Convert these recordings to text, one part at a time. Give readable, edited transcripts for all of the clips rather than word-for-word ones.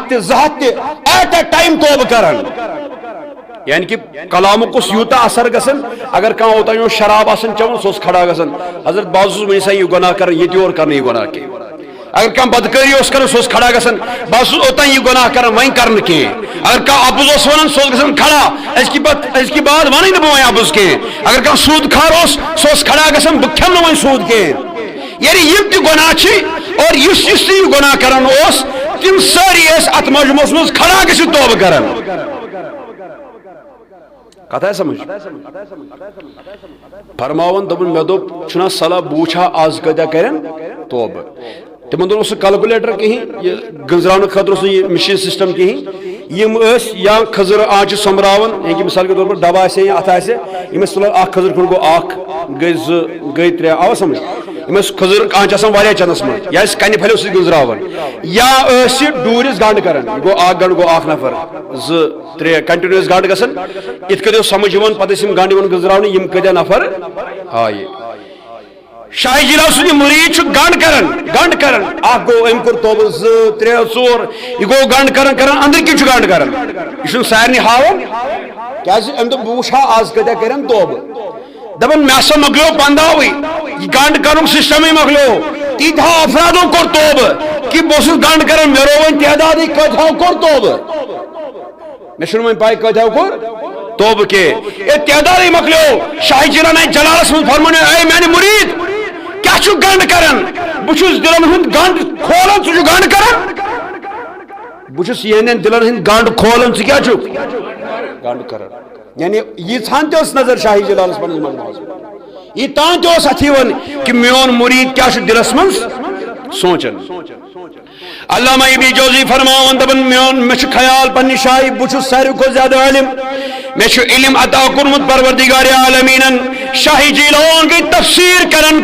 تہ زہت تہ at a time توبہ کران یعنی کہ کلامک اس یوتا اثر گژھان اگر کان اوتان شراب آسان چون سوس کھڑا گژھان حضرت بعض ونسا یہ گناہ کر یہ تہ اور کرنا یہ گناہ کی اگر کان بدکاری اس کران سوس کھڑا گژھان بعض اوتان یہ گناہ کران وین کرن کی اگر کان ابز اس ونان سوس گژھان کھڑا اس کی بعد ونی نہ بہ ابز کی اگر کان سود کھار اس سوس کھڑا گژھان بہ کھم نہ وین سود کی یعنی یہ تہ گناہ چھ اور یس یس یہ گناہ کران اس تم ساری اس ات مجموعس مز کھڑا گژھت توبہ کران کتھا سمجھ فرماون دپن مے دوپ چھنا صلاح بوچھا آز کتیا کرن توبہ تمن دون کیلکولیٹر کہیں یہ گنزراؤن خاطر یہ مشین سسٹم کہیں یم اس یا کھزر آنچ سمراون یعنی مثال کے طور پر ڈبہ آسے یا اتھ آسے یمس تلان اخ کھزر کھن گو اخ گئی ز گئی ترے آو سمجھ یمس کھزر آنچ آسان واریاہ چندس من یا اس کنہ پھلیو سی گنزراون یا اس ڈورس گانڈ کرن گو اخ گانڈ گو اخ نفر ز ترے کنٹینیوس گانڈ گسن ات کدیو سمجھ یوان پتہ یم گانڈ یوان گنزراون یم کدیا نفر آئی شاہ جیلان سن مرید گنڈ کرن اخ گو ام کور توبہ ز ترے ژور یہ گو گنڈ کرن اندر کی گنڈ کرن یہ سارے ہاون کیازِ ام دپ بہ وچھا آز کتیا کرن توبہ دپن مے ہسا مکلیو پنداوی یہ گنڈ کرن سسٹم مکلیو تیتھا افرادوں کور توبہ کہ بہ گنڈ کرن مے رو ون تعداد کتھاو کور توبہ مے چھن ون پائی کتھاو کور توبہ کے اے تعداد مکلیو شاہ جیلان جلالس من فرمان اے میانہ مرید کیا چھو گنڈ کرن بچھس دلن ہند گنڈ کھولن ژٕ چھُ گنڈ کرن بچھس یہ دلن ہند گنڈ کھولن ژٕ کیا چھُ گنڈ کرن یعنی یہ تھان تہ نظر شاہی جلالس پنس مجموعس یہ تان تہ اتھی ون کہ میون مرید کیا چھُ دلس من سوچن علامہ ابن جوزی فرماون دپن میون مے چھُ خیال پننہِ جایہِ بہٕ چھُس ساروی کھۄتہٕ زیادٕ عالم مے چھُ علم عطا کوٚرمُت پروردگار عالمیٖنن شاہ جیلان گٔے تفسیر کرن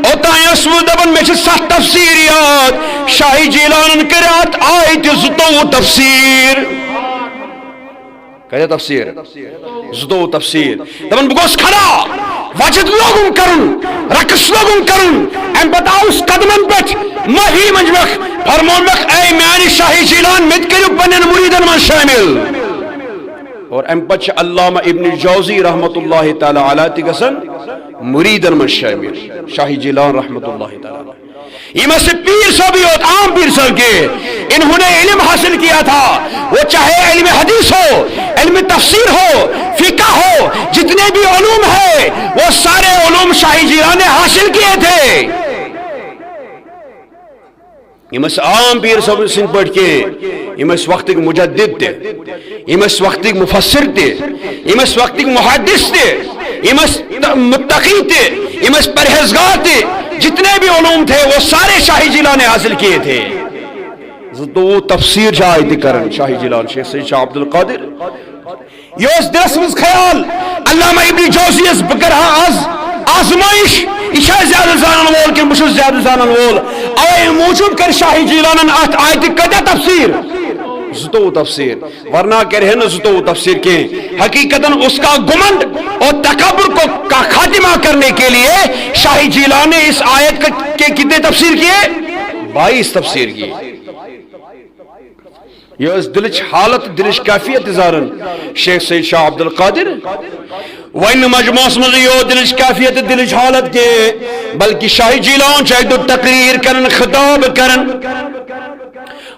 اوتانۍ ٲس بہٕ دپان مے چھِ 7 تفسیر یاد شاہ جیلانن کٔرۍ اتھ آیتہِ 22 تفسیر کیا تفسیر 22 تفسیر دپان بہ گوس کھڑا وجد لوگن کرن رقص لوگن کرن ام پتہ آوُس قدمن پہ ماہی منجمک فرمون اے میانہ شاہ جیلان مت کریو پنن مریدن من شامل اور ام پتہ علامہ ابن جوزی رحمت اللہ تعالی علیہ تہ گژھن مریدن من شامل شاہ جیلان رحمت اللہ تعالی علیہ یہ میں سے پیر صاحب ہوت عام پیر صاحب کے انہوں نے علم حاصل کیا تھا وہ چاہے علم حدیث ہو علم تفسیر ہو فقہ ہو جتنے بھی علوم ہیں وہ سارے علوم شاہ جیلان نے حاصل کیے تھے یہ عام پیر صاحب سن پٹ کے یہ وقت مجدد تے یہ وقت مفسر تے یہ وقت محدث تے یہ متقی تے یہ پرہیزگار تے جتنے بھی علوم تھے وہ سارے شاہ جیلان نے حاصل کیے تھے تو وہ تفسیر شاہد کرن شاہ جیلان شیخ سید شاہ عبد القادر یہ اس دلس مز خیال علامہ ابن جوزی اس بکرہا آز آزمائش یہ زیادہ زانن وول کہ بہ زیادہ زانن وول اوے موجود کر شاہ جیلانن ات آیت کتیا تفسیر 22 تفسیر ورنہ کرے نہ 22 تفسیر کے حقیقتاً اس کا گمنڈ اور تکبر کو کا خاتمہ کرنے کے لیے شاہ جیلان نے اس آیت کے کتنے تفسیر کیے 22 تفسیر کی یہ اس دلچ حالت دلچ کیفیت زارن شیخ سید شاہ عبد القادر وین مجموع مزیو دلچ کیفیت دلچ حالت کے بلکہ شاہ جیلان چاہے تقریر کرن خطاب کرن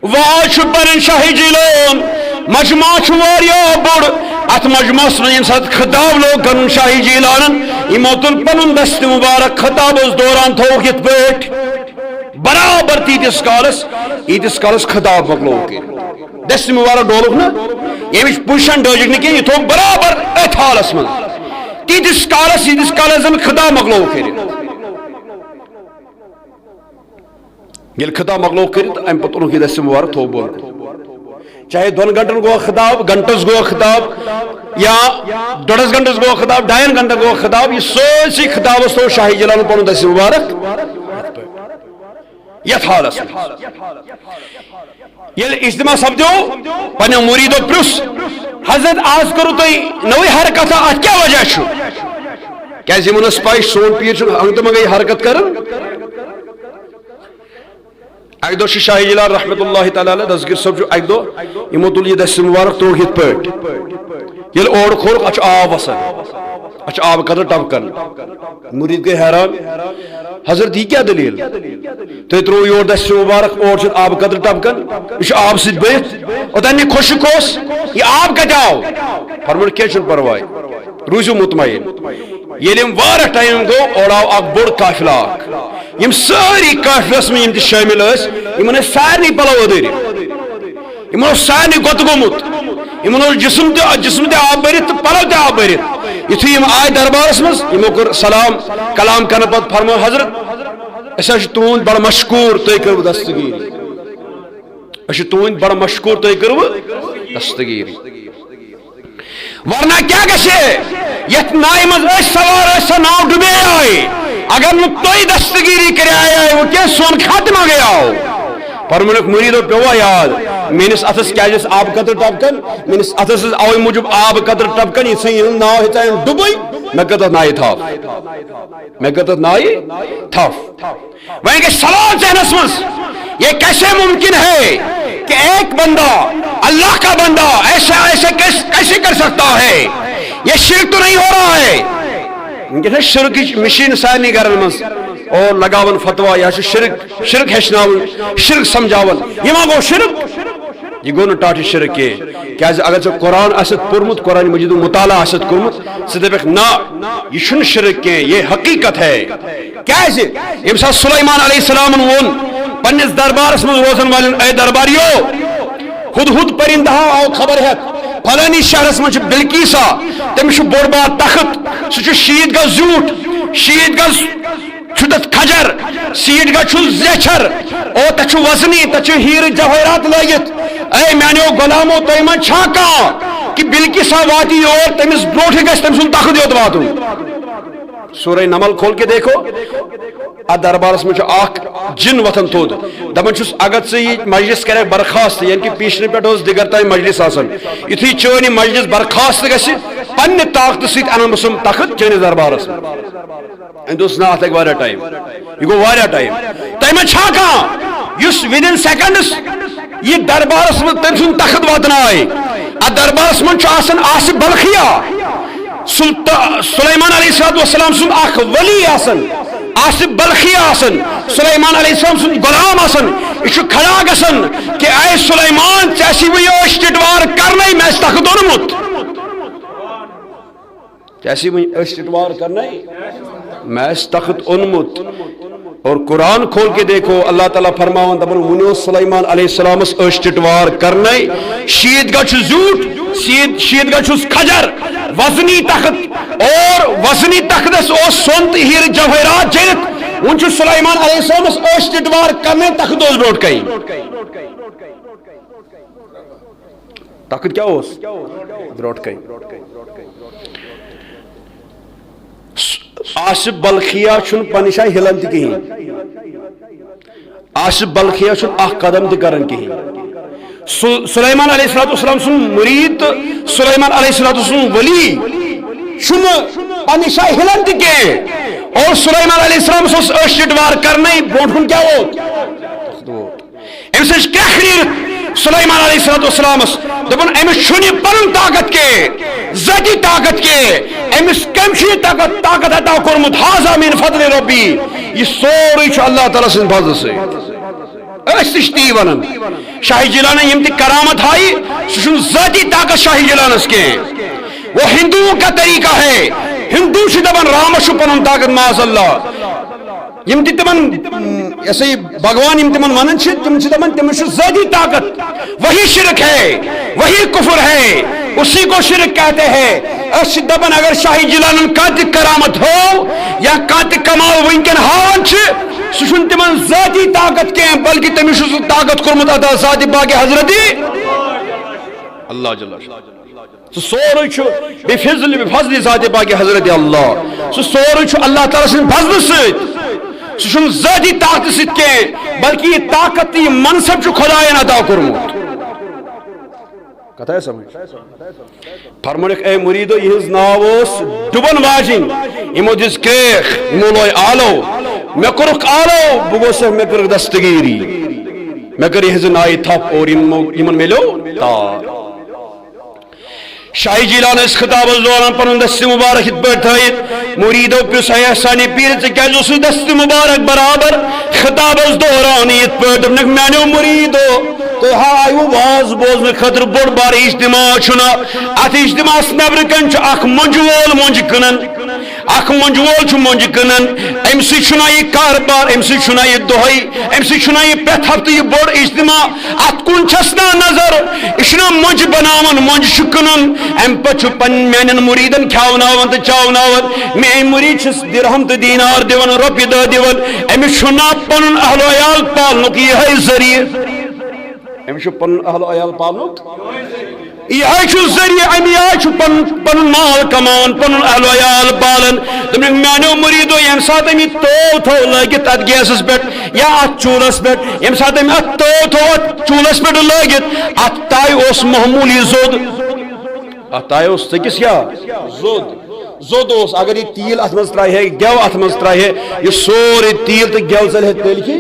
واش پرن شاہ جیلان مجموع چھواریا بڑ ات مجموع من سات خطاب لوگ کرن شاہ جیلان اموتن پنن دست مبارک خطاب اس دوران تھوک یت پیٹ برابر تیتس کالس خطاب مکلو کے دست مبارک ڈولک نا یہ پوشن ڈوجک نکی یہ تھوک برابر ات حالس من تیتس کالس زن خطاب مکلو کے یل خطاب مکلو کرت ام پتہ ان کی دست مبارک تھو بول چاہے 2 گھنٹن گو خطاب گھنٹس گو خطاب یا 2.5 گھنٹس گو خطاب 2.5 گھنٹن گو خطاب یہ سوسی خطاب اس تو شاہ جلال پن دست مبارک یت حالس یل اجتماع سپدو پنو مریدو پرس حضرت آز کرو تھی نوی حرکت ات کیا وجہ چھ کیازِ یمن اس پائی سون پیر چھ ہنگتہ منگے حرکت کرن اک دہ شاہ جلال رحمۃ اللہ تعالی علیہ دستگیر صاحب اک دہ یمو تل یہ دست مبارک توڑ یت پہ یل اور کھول اتھ آب وسان اتھ آب قدر ٹپکن مرید گئی حیران حضرت یہ کیا دلیل تھی ترو یور دست مبارک اور آب قدر ٹپکن یہ آب ست بہت اوتان خشک اس یہ آب کتہ آو فرمون کی چھ پرواے روزو مطمئن یل واریاہ ٹائم گو اور آو اک بوڑ قافلہ یم ساری قافلس میں یم شامل اس یمن سارے پلو ادر یمن سارے گت گومت یمن جسم تہ آب برت پلو تہ آب برت یتھے یم آئے دربارس مز یمو کر سلام کلام کرنے پتہ فرمو حضرت اس تہند بڑا مشکور تھی کرو دستگیری اس تہند بڑا مشکور تھی کرو دستگیری ورنہ کیا گژھِ یتھ نائہ مز سوار سا ناو ڈبے آئے اگر نہ تھی دستگیری کرے وہ کیا سون ختم گیا فرمونک مریدو پیوا یاد میس اتس کیا آب قطر ٹپکن میس اتس اوے موجود آب قطر ٹپکن یہ ناو ہتائن ڈبے میں کتھ نائہ تھپ میں کتھ نائہ تھپ وہیں کہ سوال ذہنس مز یہ کیسے ممکن ہے کہ ایک بندہ اللہ کا بندہ ایسے کیسے کر سکتا ہے یہ شرک تو نہیں ہو رہا ہے شرک مشین سارے گھرن مز اور لگاون فتوا یا شرک ہچناون شرک سمجھاون یہ ما گو شرک یہ گو ٹاٹھ شرک کیا اگر ژے قرآن آست پورمت قرآن مجید مطالعہ آست کورمت ژٕ دپکھ نا یہ چھُنہٕ شرک کی یہ حقیقت ہے کیازِ ییٚمہِ ساتہٕ سلیمان علیہ السلام وون پننس دربارس مز روزن والن اے درباریو ہد پرندہ آو خبر ہیت فلانی شہرس مجھ بلکیسا تمس بوڑ بار تخت سہ شیت گز زیوٹ شیت گز تت کھجر سیٹ گز زیچھر او تہ وزنی تہ ہیر جواہرات لگت اے میانو غلامو تہ من چھا کانٛہہ کہ بلکیسا واتی یور تمس بروٹھ گژھِ تم سن تخت یوت واتن سورہ نمل کھول کے دیکھو ات دربارس میں اخ جن وتھن تھود دپان چھس اگر ژٕ یہ مجلس کرے برخاست یعنی کہ پیشن پہ دگر تین مجلس آسان یتھی چون یہ مجلس برخاست گژھِ پنہ طاقت سۭتۍ انن بہٕ سُم تخت چٲنِس دربارس أمۍ دوٚپُس نہ اتھ لگہِ واریاہ ٹایم یہ گوٚو واریاہ ٹایم تۄہہِ منٛز چھا کانٛہہ یُس ودن سیکنڈس یہ دربارس منٛز تٔمۍ سُنٛد تخت واتنایہِ ات دربارس منٛز چھُ آسان آصف بلخیہ سلیمان علیہ السلام سن اخ ولی آسن آصف بلخی آسن سلیمان علیہ السلام سن غلام آسن یہ کھڑا گسن کہ اے سلیمان ژےٚ وی ٹٹوار کرنے میں تخت اونمت ٹٹوار کرنے میں تخت اونمت اور قرآن کھول کے دیکھو اللہ تعالیٰ فرماون دپن ونیو سلیمان علیہ السلام ٹٹوار کرنے شیت گز زیوٹ شیت گز کھجر وزنی تخت اور وزنی تختس سون تو ہیر جواہرات چلت ون سلیمان علیہ السلام ٹٹوار کرنے تخت بروٹ کئی تخت کیا بروٹ کئی آصف بلخیہ چھن پنہ جائے ہلان تہ کہین آصف بلخیہ چھن اخ قدم تہ کران کہین سلیمان علیہ السلام سن مرید سلیمان علیہ السلام ولی چھن پنہ جائے ہلان تہ کہین اور سلیمان علیہ السلام ٹٹوار کرنے برونٹ کن کیا ام سچ کیا خرید سلیمان علیہ السلام دپن امس چھنہ پن طاقت کے ذاتی طاقت کے امس کم طاقت عطا کورمت ھذا من فضل ربی یہ سورے چھ اللہ تعالی سن فضل سے اس تی ونن شاہ جیلان یم تہ کرامت ہائی سہ ذاتی طاقت شاہ جیلانس کے وہ ہندوؤں کا طریقہ ہے ہندو چھ دپان رامس چھ پن طاقت معاذ اللہ یم تہ تمن ایسے بھگوان یم تمن ونن چھ تم چھ دپان تمس چھ ذاتی طاقت وہی شرک ہے وہی کفر ہے اسی کو شرک کہتے ہیں اس دپن اگر شاہ جیلان کانت کرامت ہو یا کانت کمال ونکن ہاون چھ سہ تمن ذاتی طاقت کی بلکہ تمس طاقت کورمت عطا ذات باقی حضرت اللہ جل سورے بفضل ذات باقی حضرت اللہ سورے اللہ تعالی سن فضل ست سہ ذاتی طاقت ست کی بلکہ یہ طاقت یہ منصب خدائن عطا کورمت کتھ ہے سمجھ فرمونک اے مریدو یہ ناو ڈبن واجن یمو دس کریخ یمو لوی آلو مے کورک آلو بہ گوس مے کر دستگیری میں کر یہ نائ تھپ اور یمن ملو تار شاہی جیلان اس خطاب دوران پن دست مبارک ات پہ تھت مریدو پس ہے احسانی پیر ثس دست مبارک برابر خطاب دوران ات پہ میانو مریدو تو آیو واز بوزن خطر بوڑ بار اجتماع چھنا ات اجتماع نبر کن اخ منج وول منج کنن اخ منج وول چھ منج کنن ام سی چھنا یہ کاربار ام سی چھنا یہ دہائی ام سی چھنا یہ پرت ہفتہ یہ بوڑ اجتماع ات کن چھسنا نظر اشنا منج بناون منج چھ کنن ام پچ پن میانن مریدن کھاوناون تو چاوناون میں مرید چھس درہم تو دینار دیون روپیہ دہ دیون ام چھنا پن اہل و عیال پالنک یہ ذریعہ امس پن اہل عیال پالنک یہ ذریعہ امی آئی پن مال کمان پن اہل عیال پالن دن میانو مریدو یم سات امی تو لگت ات گیسس پہ یا ات چولس پہ یم سات امی ات تو ات چولس پہ لگت ات تائے اس معمولی زود ات تائے اس تکس کیا زود اس اگر یہ تیل ات مز ترائی ہے گیو ات مز ترائی ہے یہ سورے تیل تو گیو چل ہے تیل کی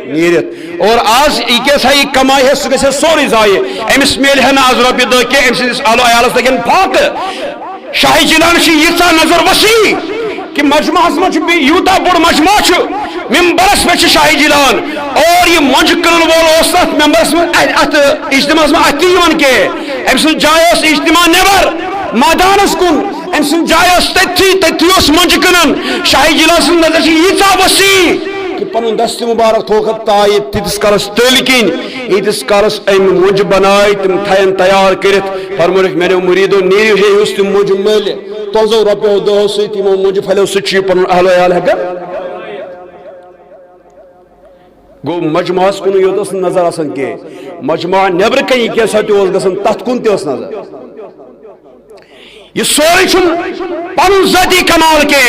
نیرت اور آج یہ یہ کمائی ہے سہ سوری ضائع امس میل ہے نا آز روپیہ دہ کی ام سندس اہل عیالس لگن پھاک شاہی جیلان ییژا نظر وسیع کہ مجمع مجھ یوتا بوڑ مجمع ممبرس پہ شاہی جیلان اور یہ منج کرن وول ات ممبرس ات اجتماع ات کے ام سن جائے اجتماع نیبر میدانس کن ام سن جائے تھی منج کنن شاہی جیلان سن نظر ییژا وسیع کہ پن دست مبارک تھوکت تائے تیتس کالس تل کن ایتس کالس ام منج بنائے تم تھین تیار کرت فرمورک میرے مریدو نیریو ہے اس تم منج مل تنزو رپیو دہ سی تمو منج پھلیو سچی پن اہل عیال ہے گو مجمع کن یوت نظر آسان کی مجمع نیبر کن یہ کیسا تہ گسان تت کن تہ نظر یہ سوری چھن پن ذاتی کمال کے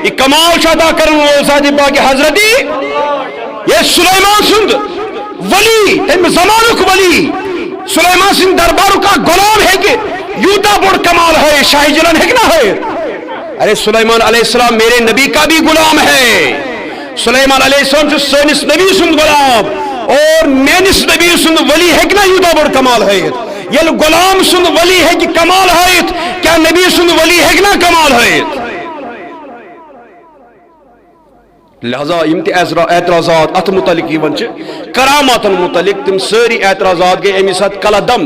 یہ کمال ادا کرن وول ذاتی باقی حضرتی یہ سلیمان سند ولی تم زمانک ولی سلیمان سند دربارو کا غلام ہے کہ یوتا بڑ کمال ہے شاہی جلان ہے کہ نہ ہے ارے سلیمان علیہ السلام میرے نبی کا بھی غلام ہے سلیمان علیہ السلام جو سنس نبی سند غلام اور مینس نبی سند ولی ہے کہ نہ یوتا بڑ کمال ہے یل غلام سند ولی ہے کہ کمال ہے کیا نبی سند ولی ہے کہ نہ کمال ہے لہذا یم اعتراضات ات متعلق کرامات متعلق تم ساری اعتراضات گئی امی سات کلا دم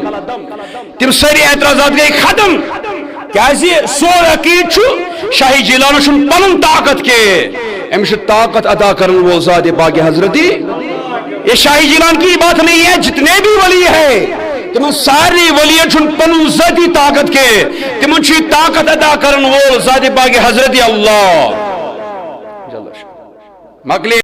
تم ساری اعتراضات گئی ختم کیازِ سور عقید شاہی جیلان چھن پنن طاقت کے امس طاقت ادا کرن وول ذات باقی حضرتی یہ شاہی جیلان کی بات نہیں ہے جتنے بھی ولی ہے تم ساری ولیان چھن پنن ذاتی طاقت کے تم طاقت ادا کرن وول ذات باقی حضرتی اللہ مکلی